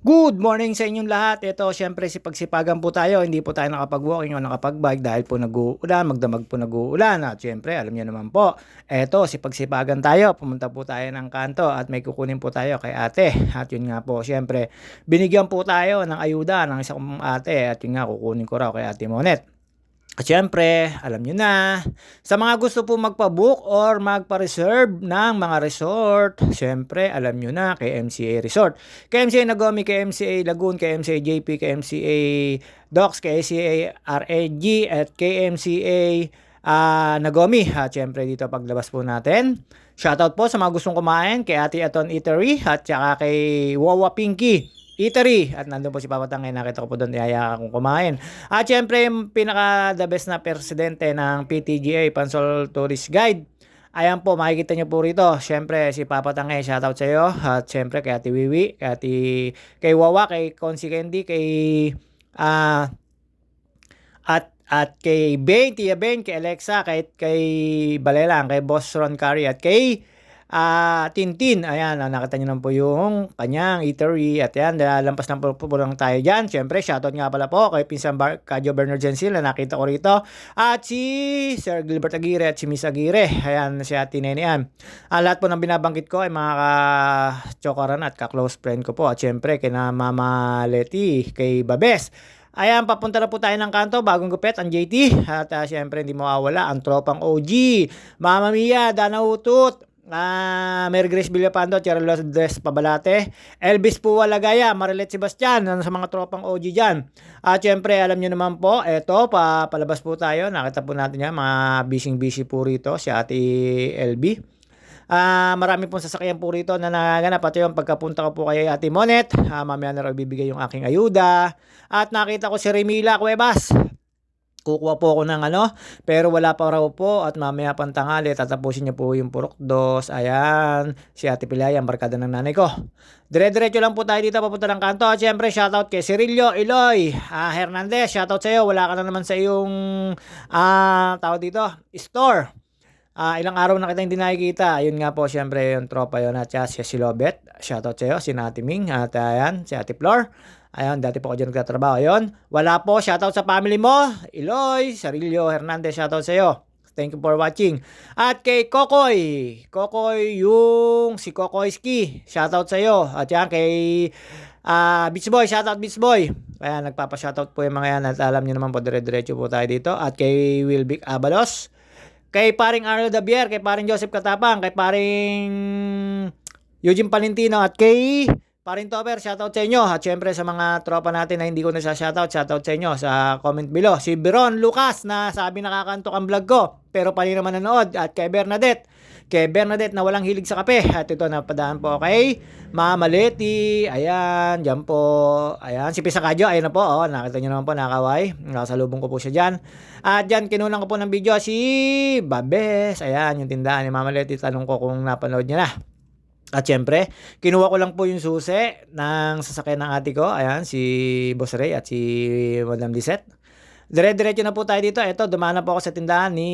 Good morning sa inyong lahat. Ito, syempre sipagsipagan po tayo. Hindi po tayo nakapag-walking o nakapag-bike dahil po nag-uulan, magdamag po nag-uulan. At syempre, alam niyo naman po, ito, sipagsipagan tayo. Pumunta po tayo ng kanto at may kukunin po tayo kay ate. At yun nga po, syempre, binigyan po tayo ng ayuda ng isang ate. At yun nga, kukunin ko raw kay ate Monet. At syempre, alam nyo na, sa mga gusto po magpa-book or magpa-reserve ng mga resort, syempre, alam nyo na, kay MCA Resort. Kay MCA Nagomi, kay MCA Lagoon, kay MCA JP, kay MCA Docks, kay MCA RAG, at kay MCA Nagomi. At syempre, dito paglabas po natin. Shoutout po sa mga gustong kumain, kay Ate Aton Eatery, at saka kay Wawa Pinky Eatery. At nandun po si Papa Tangay, nakita ko po doon, iyaya akong kumain. At syempre, yung pinaka the best na presidente ng PTGA, Pansol Tourist Guide. Ayan po, makikita nyo po rito. Syempre, si Papa Tangay, shoutout sa iyo. At syempre, kay Ate Wiwi, kay Wawa, kay Consi Candy, kay ah at kay Ben, Tia Ben, kay Alexa, kay Balelang, kay Boss Ron Curry, at kay Tintin. Ayan, nakita nyo naman po yung kanyang eatery. At yan, lampas lang po lang tayo dyan. Siyempre, shoutout nga pala po kay Pinsan Kadyo Bernard Gensil na nakita ko rito. At si Sir Gilbert Aguirre at si Miss Aguirre. Ayan, si Ate Nenian. Lahat po ng binabanggit ko ay mga ka-chokaran at ka-close friend ko po. At siyempre, kay na Mama Leti, kay Babes. Ayan, papunta na po tayo ng kanto, bagong gupit, ang JT. At siyempre, hindi mawawala ang tropang OG. Mama Mia, Dana Utut, Mary Grace Villapando, Charlos Des Pabalate, Elvis Puwalagaya, Marilet Sebastian, sa mga tropang OG dyan. At syempre, alam nyo naman po, eto, palabas po tayo. Nakita po natin yan, mga busy po rito, si Ate LB. Marami pong sasakyan po rito na naganap. At yung pagkapunta ko po kay Ate Monet, mamaya na raw ibibigay yung aking ayuda. At nakita ko si Remila Cuevas. Kukuha po ako ng pero wala pa raw po at mamaya pang tanghali tatapusin niya po yung Purok 2. Ayan, si Ate Pilay, ang barkada ng nanay ko. Dire-diretso lang po tayo dito papunta ng kanto. At syempre, shoutout kay Cirilio Eloy Hernandez. Shoutout sa iyo. Wala ka na naman sa iyong tawag dito, store. Ilang araw na kita hindi nakikita. Ayun nga po, syempre, yung tropa yun at si Lobet. Shoutout sa iyo, si Ate Ming. At ayan, si Ate Flor. Ayun, dati po ako dyan nagtatrabaho. Ayun, wala po. Shoutout sa family mo. Eloy, Sarilio Hernandez, shoutout sa iyo. Thank you for watching. At kay Kokoy. Kokoy, yung si Kokoy Ski. Shoutout sa iyo. At yan, kay Beach Boy. Shoutout Beach Boy. Ayan, nagpapa-shoutout po yung mga yan. At alam niyo naman po, dire-diretso po tayo dito. At kay Wilbic Abalos. Kay paring Arnold Dabier, kay paring Joseph Katapang, kay paring Eugene Palentino, at kay paring Topper, shoutout sa inyo. At syempre sa mga tropa natin na hindi ko na shoutout sa inyo sa comment below. Si Biron Lucas na sabi nakakantok ang vlog ko, pero pali naman nanood. At kay Bernadette na walang hilig sa kape. At ito, napadaan po kay Mama Leti. Ayan, dyan po. Ayan, si Pisacadyo, ayan na po. Nakita nyo naman po, nakaway. Nakasalubong ko po siya dyan. At dyan, kinulang ko po ng video si Babes. Ayan, yung tindahan ni Mama Leti. Tanong ko kung napanood niya na. At syempre, kinuha ko lang po yung susi ng sasakyan ng ate ko. Ayan, si Boss Ray at si Madam Lisette. Dire-diretso na po tayo dito. Ito, dumaan na po ako sa tindahan ni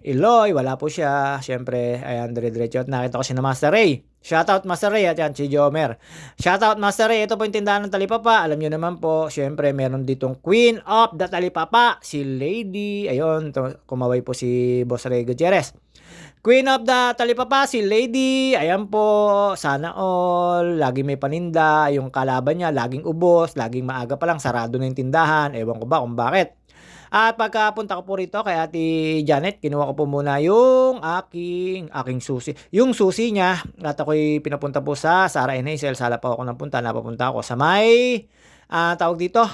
Eloy. Wala po siya. Siyempre, ayan, dire-diretso. At nakita ko si na Master Ray. Shoutout Master Ray. At yan, si Jomer. Shoutout Master Ray. Ito po yung tindahan ng Talipapa. Alam nyo naman po, siyempre, meron ditong Queen of the Talipapa. Si Lady. Ayun, kumaway po si Boss Ray Gutierrez. Queen of the Talipapa, si Lady. Ayan po, sana all. Laging may paninda. Yung kalaban niya, laging ubos. Laging maaga pa lang, sarado na yung tindahan. Ewan ko ba kung bakit. At pagkapunta ko po rito kay Ate Janet, kinuha ko po muna yung aking susi. Yung susi niya, at ako'y pinapunta po sa Sara and Hazel. Sala pa ako napunta. Napapunta ako sa may, tawag dito,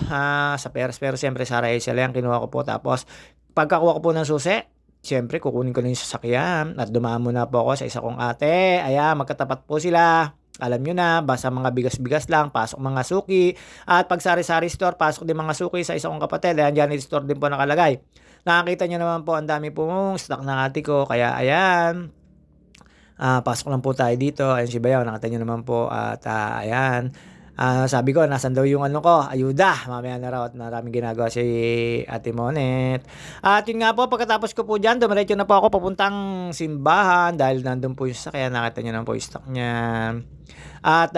sa Peres. Pero siyempre, Sara and Hazel yan, kinuha ko po. Tapos, pagkakuha ko po ng susi, siyempre, kukunin ko na yung sasakyan at dumaan muna po ako sa isa kong ate. Ayan, magkatapat po sila. Alam nyo na, basta mga bigas-bigas lang, pasok mga suki. At pag sari-sari store, pasok din mga suki sa isa kong kapatid. Ayan, Janet store din po nakalagay. Nakakita nyo naman po, ang dami pong stock ng ate ko. Kaya ayan, pasok lang po tayo dito. Ayan si Bayaw, nakita nyo naman po. At ayan, sabi ko, nasan daw yung ko, ayuda. Mamaya na raw at maraming ginagawa si Ate Monet. At yun nga po, pagkatapos ko po dyan, dumiretso na po ako papuntang simbahan dahil nandun po yung sasakyan. Nakita nyo naman po yung stock niya. At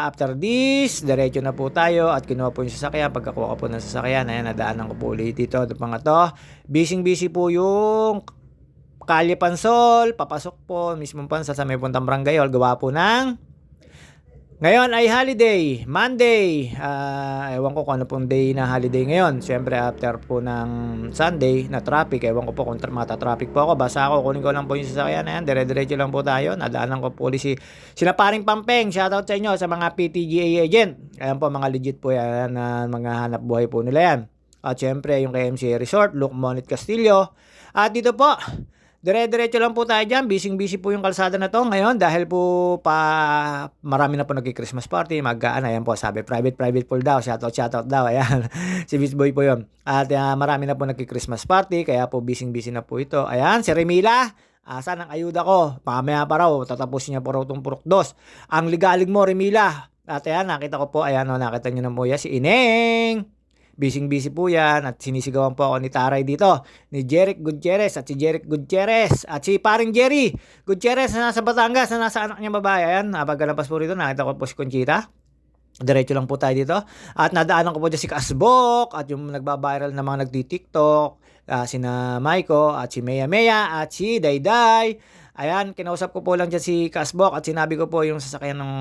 after this, diretso na po tayo at kinuha po yung sasakyan. Pagkakuha ko po ng sasakyan, ayan, nadaanan ko po ulit dito. Ito pa nga to. Busy po yung Kalye Pansol. Papasok po mismong Pansol sa may puntang Barangay Hall. Gawa po ng ngayon ay holiday, Monday. Ewan ko kung ano pong day na holiday ngayon. Siyempre after po ng Sunday na traffic, ewan ko po kung mata-traffic po ako. Basta ako, kunin ko lang po yung sasakyan na yan. Dire-diretso lang po tayo. Nadaanan ko po sila paring Pampeng. Shoutout sa inyo sa mga PTGA agent. Ayan po, mga legit po yan na mga hanap buhay po nila yan. At siyempre yung KMC Resort, Luke Monit Castillo. At dito po, dire-diretso lang po tayo dyan. Busy po yung kalsada na to ngayon dahil po marami na po nagki-Christmas party. Ayan po, sabi, private pool daw. Shoutout daw. Ayan, si Beast Boy po yun. At marami na po nagki-Christmas party, kaya po busy na po ito. Ayan, si Remila. Saan ang ayuda ko? Mamaya pa raw, tatapusin niya po raw itong Purok 2. Ang ligalig mo, Remila. At ayan, nakita ko po, ayan, nakita niyo na po yan, si Ineng. Busy po yan at sinisigawan po ako ni Taray dito, ni Jeric Gutierrez at si Jeric Gutierrez at si paring Jerry Gutierrez na nasa Batangas na nasa anak niya babae. Ayan, pagkalampas po rito nakita ko po si Conchita. Diretso lang po tayo dito at nadaanan ko po dyan si Kasbok at yung nagbabiral na mga nagdi-TikTok, sina Maiko at si Mea at si Dayday. Ayan, kinausap ko po lang dyan si Kasbok at sinabi ko po yung sasakyan ng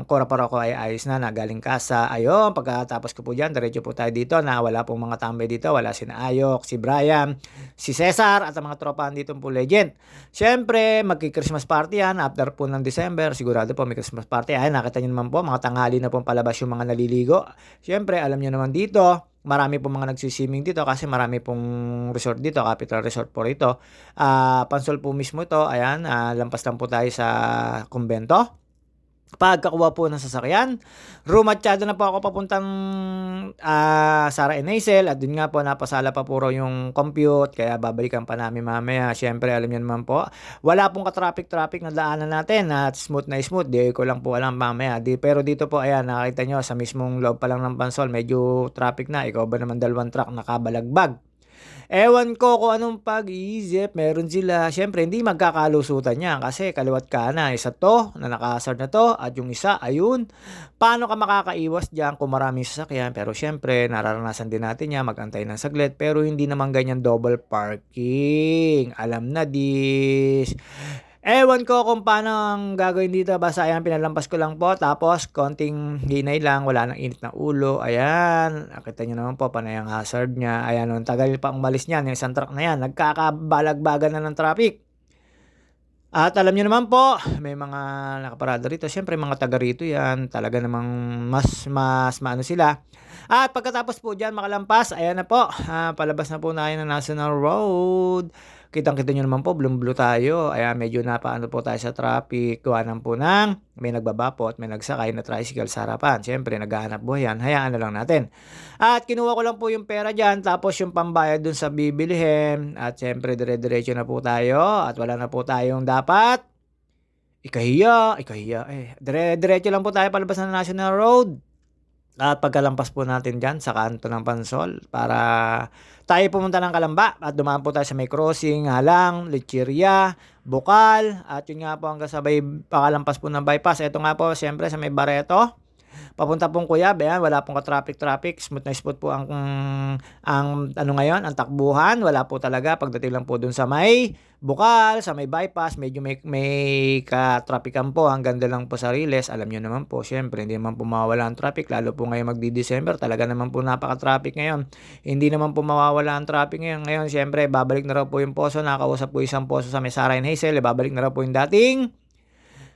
Cora Paroco ay ayos na galing kasa. Ayun, pagkatapos ko po dyan, diretso po tayo dito na wala pong mga tambay dito. Wala si Ayok, si Brian, si Cesar at ang mga tropahan dito po legend. Siyempre, magki-Christmas party yan after po ng December. Sigurado po may Christmas party. Ayan, nakita nyo naman po, mga tanghali na pong palabas yung mga naliligo. Siyempre, alam nyo naman dito, marami pong mga nagsiswimming dito kasi marami pong resort dito, Capital Resort po rito. Pansol po mismo ito. Ayan, lampas lang po tayo sa kumbento. Pagkakuha po ng sasakyan, rumatyado na po ako papuntang Sara and Hazel at dun nga po napasala pa po yung compute kaya babalikan pa namin mamaya. Siyempre alam niyo naman po, wala pong ka-traffic na daanan natin at smooth na smooth. Di ko lang po alam mamaya. Pero dito po ayan, nakita nyo sa mismong loob pa lang ng Pansol medyo traffic na. Ikaw ba naman dalawang truck nakabalagbag? Ewan ko kung anong pag-iisip meron sila. Siyempre, hindi magkakalusutan yan kasi kaliwat ka na. Isa to, na nakasar na to, at yung isa, ayun. Paano ka makakaiwas dyan kung maraming sasakyan? Pero siyempre, nararanasan din natin yan, mag-antay ng saglit. Pero hindi naman ganyan double parking. Alam na dis. Ewan ko kung paano ang gagawin dito. Basta ayan, pinalampas ko lang po. Tapos, konting hinay lang. Wala nang init na ulo. Ayan. Nakita nyo naman po, panay ang hazard niya. Ayan, nung tagal pa umalis niyan. Yung isang truck na yan. Nagkakabalagbagan na ng traffic. At alam nyo naman po, may mga nakaparada rito. Siyempre, mga taga rito yan. Talaga namang mas maano sila. At pagkatapos po dyan, makalampas. Ayan na po. Palabas na po na ng National Road. Kitang-kita nyo naman po, blue tayo. Ayan, medyo napaano po tayo sa traffic. Gawanan po ng may nagbabapot, may nagsakay na tricycle sa harapan. Siyempre, naghahanap buhay yan. Hayaan na lang natin. At kinuha ko lang po yung pera dyan. Tapos yung pambayad dun sa bibilihin. At siyempre, dire-diretso na po tayo. At wala na po tayong dapat ikahiya. Dire-diretso lang po tayo palabas ng National Road. At pagkalampas po natin dyan sa kanto ng Pansol para tayo pumunta ng Kalamba at dumaan po tayo sa may crossing, Halang, Lecheria, Bukal at yun nga po hanggang sa pakalampas po ng bypass. Ito nga po siyempre sa may Barreto. Papunta pong Cuyab, ayan, wala pong ka-traffic, smooth na smooth po ang ano ngayon, ang takbuhan, wala po talaga pagdating lang po dun sa may Bukal, sa may bypass, medyo may ka-traffican po, ang ganda lang po sa Riles, alam nyo naman po, syempre, hindi naman po mawawala ang traffic, lalo po ngayon magdi-December, talaga naman po napaka-traffic ngayon, hindi naman po mawawala ang traffic ngayon, syempre, babalik na raw po yung poso, nakausap po isang poso sa may Sara and Hazel, babalik na raw po yung dating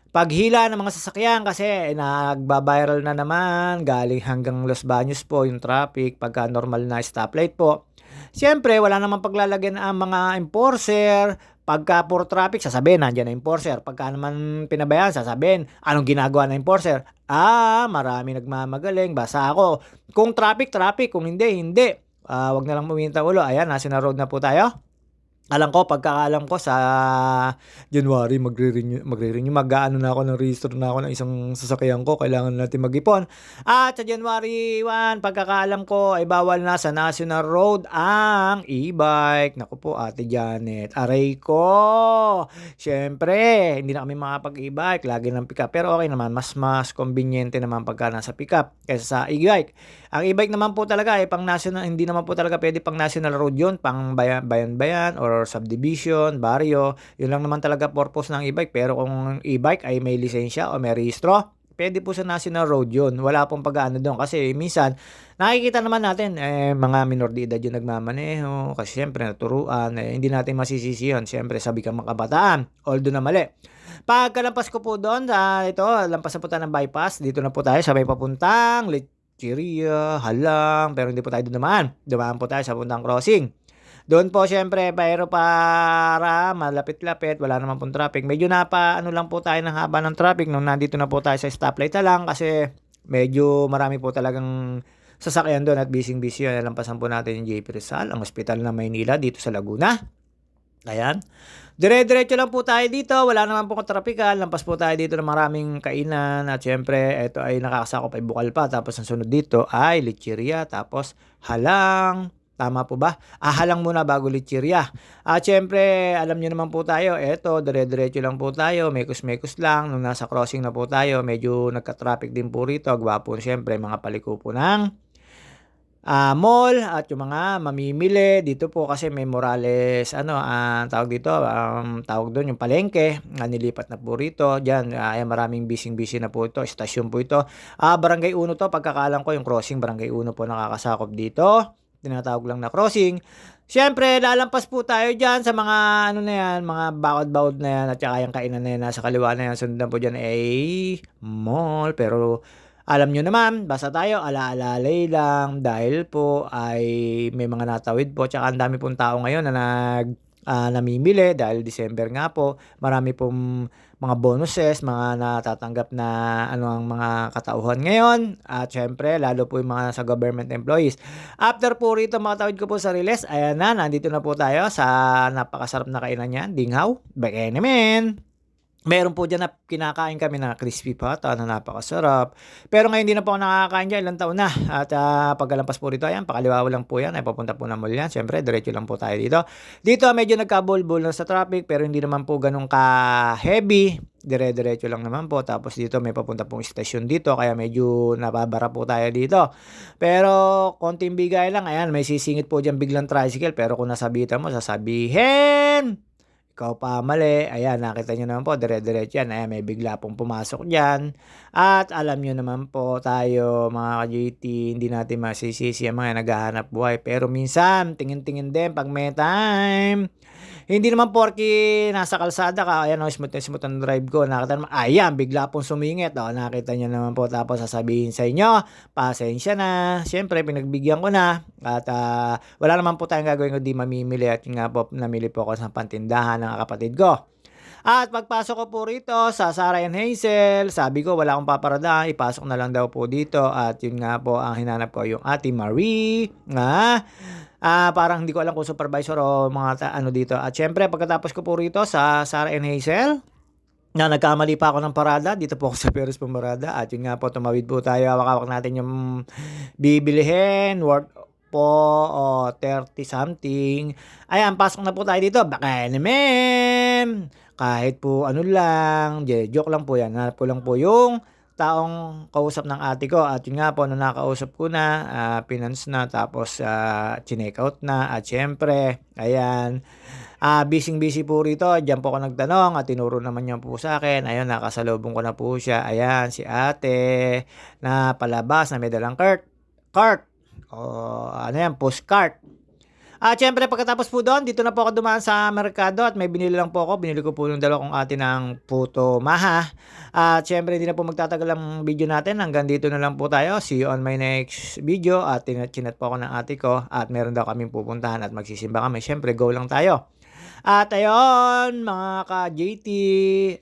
paghila ng mga sasakyan kasi nagba-viral na naman galing hanggang Los Baños po yung traffic pagka normal na stoplight po. Siyempre, wala namang paglalagyan ang mga enforcer. Pagka puro traffic, sasabihin, nandiyan na enforcer. Pagka naman pinabayaan, sasabihin, anong ginagawa ng enforcer? Marami nagmamagaling. Basta ako. Kung traffic, kung hindi. Wag na lang uminit ang ulo. Ayan, nasa na road na po tayo. Pagkakaalam ko sa January magre-renew, mag-aano na ako ng rehistro na ako ng isang sasakyan ko, kailangan natin mag-ipon. At sa January 1, pagkakaalam ko ay bawal na sa national road ang e-bike. Naku po, Ate Janet, aray ko. Siyempre, hindi na kami makapag-e-bike, lagi ng pick-up. Pero okay naman, mas conveniente naman pagka nasa pick-up kaysa sa e-bike. Ang e-bike naman po talaga ay pang national, hindi naman po talaga pwede pang national road yun, pang bayan-bayan or subdivision, baryo. Yun lang naman talaga purpose ng e-bike. Pero kung e-bike ay may lisensya o may rehistro, pwede po sa national road yun. Wala pong pag-aano doon. Kasi minsan, nakikita naman natin, mga minor de edad yung nagmamaneho. Kasi syempre, naturuan. Hindi natin masisisi yun. Syempre, sabi ka mga kabataan. Although na mali. Pagkalampas ko po doon, ito, lampas na po tayo ng bypass. Dito na po tayo sa may papuntang Lecheria, Halang, pero hindi po tayo dumaan. Dumaan po tayo sa puntang crossing. Doon po siyempre, pero para malapit-lapit, wala naman pong traffic. Medyo ano lang po tayo ng haba ng traffic nung nandito na po tayo sa stoplight na lang kasi medyo marami po talagang sasakyan doon at busy-busy yun. Lampasan po natin yung JP Rizal, ang ospital ng Maynila dito sa Laguna. Ayan. Dire-diretso lang po tayo dito. Wala naman po katrapikan. Lampas po tayo dito ng maraming kainan. At syempre, ito ay nakakasakop ay bukal pa. Tapos ang sunod dito ay Lecheria. Tapos Halang. Tama po ba? Halang muna bago Lecheria. At syempre, alam nyo naman po tayo. Ito, dire-diretso lang po tayo. Mekos-mekos lang. Nung nasa crossing na po tayo, medyo nagka-traffic din po rito. Gwapo syempre, mga paliko po ng mall at yung mga mamimili dito po kasi may Morales tawag dito, tawag doon yung palengke, nilipat na po rito diyan. Maraming busy na po ito, istasyon po ito. Barangay 1 to, pagkakaalam ko yung crossing Barangay 1 po nakakasakop dito, tinatawag lang na crossing. Siyempre, lalampas po tayo dyan sa mga na yan, mga bakod-bakod na yan at saka yung kainan na yan, nasa kaliwa na yan. Sundan po dyan ay mall, pero alam nyo naman, basta tayo ala-alalay lang dahil po ay may mga natawid po. Tsaka ang dami pong tao ngayon na namimili dahil December nga po. Marami pong mga bonuses, mga natatanggap na ang mga katauhan ngayon. At syempre, lalo po yung mga sa government employees. After po rito makatawid ko po sa Riles, ayan na, nandito na po tayo sa napakasarap na kainan niyan, Dinghaw, Bekenemen. Meron po dyan na kinakain kami na crispy pata na napakasarap. Pero ngayon hindi na po ako nakakain dyan, ilang taon na. At pagkalampas po rito, ayan, pakaliwa lang po yan. Ay papunta po ng mall yan. Siyempre, diretso lang po tayo dito. Dito medyo nagkabulbul na sa traffic, pero hindi naman po ganun ka-heavy. Dire-diretso lang naman po. Tapos dito may papunta pong istasyon dito, kaya medyo nababara po tayo dito. Pero konting bigay lang. Ayan, may sisingit po dyan biglang tricycle. Pero kung nasabitan mo, sasabihin, ikaw pa mali. Ayan, nakita nyo naman po, dire-diretso yan. Ayan, may bigla pong pumasok dyan. At alam nyo naman po tayo, mga ka-JT, hindi natin masisisi ang mga naghahanap buhay. Pero minsan, tingin-tingin din pag may time. Hindi naman porki nasa kalsada ka, ayan smooth ang drive ko. Nakita naman, ayan, bigla pong sumingit. Nakita nyo naman po, tapos sasabihin sa inyo, pasensya na. Siyempre, pinagbigyan ko na. At wala naman po tayong gagawin kundi mamimili. At nga po, namili po ako sa pantindahan ng kapatid ko. At pagpasok ko po rito sa Sarah and Hazel, sabi ko wala akong paparadahan, ipasok na lang daw po dito. At yun nga po ang hinanap ko, yung Ate Marie. Parang hindi ko alam kung supervisor o mga dito. At syempre, pagkatapos ko po rito sa Sarah and Hazel, na nagkamali pa ako ng parada. Dito po ako sa Perez Pumarada. At yun nga po, tumawid po tayo. Hawak-hawak natin yung bibilihin. Worth po 30 something. Ayan, pasok na po tayo dito. Baka naman. Kahit po lang, joke lang po yan. Hanap ko lang po yung taong kausap ng ate ko. At yun nga po, nung nakausap ko na, finance na, tapos chineck out na. At syempre, ayan, busy po rito. Diyan po ako nagtanong at tinuro naman niya po sa akin. Ayun, nakasalubong ko na po siya. Ayan, si ate na palabas na may dalang cart. Postcard. Syempre pagkatapos po doon, dito na po ako dumaan sa merkado at may binili lang po ako. Binili ko po yung dalawa kong ate ng puto maha. At syempre hindi na po magtatagal ang video natin. Hanggang dito na lang po tayo. See you on my next video. At chinat po ako ng ate ko. At meron daw kaming pupuntahan at magsisimba kami. Syempre go lang tayo. At ayun, mga ka-JT,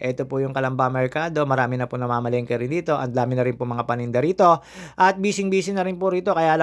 ito po yung Kalamba Merkado. Marami na po namamalengke rin dito. Ang dami na rin po mga paninda rito. At busy na rin po rito. Kaya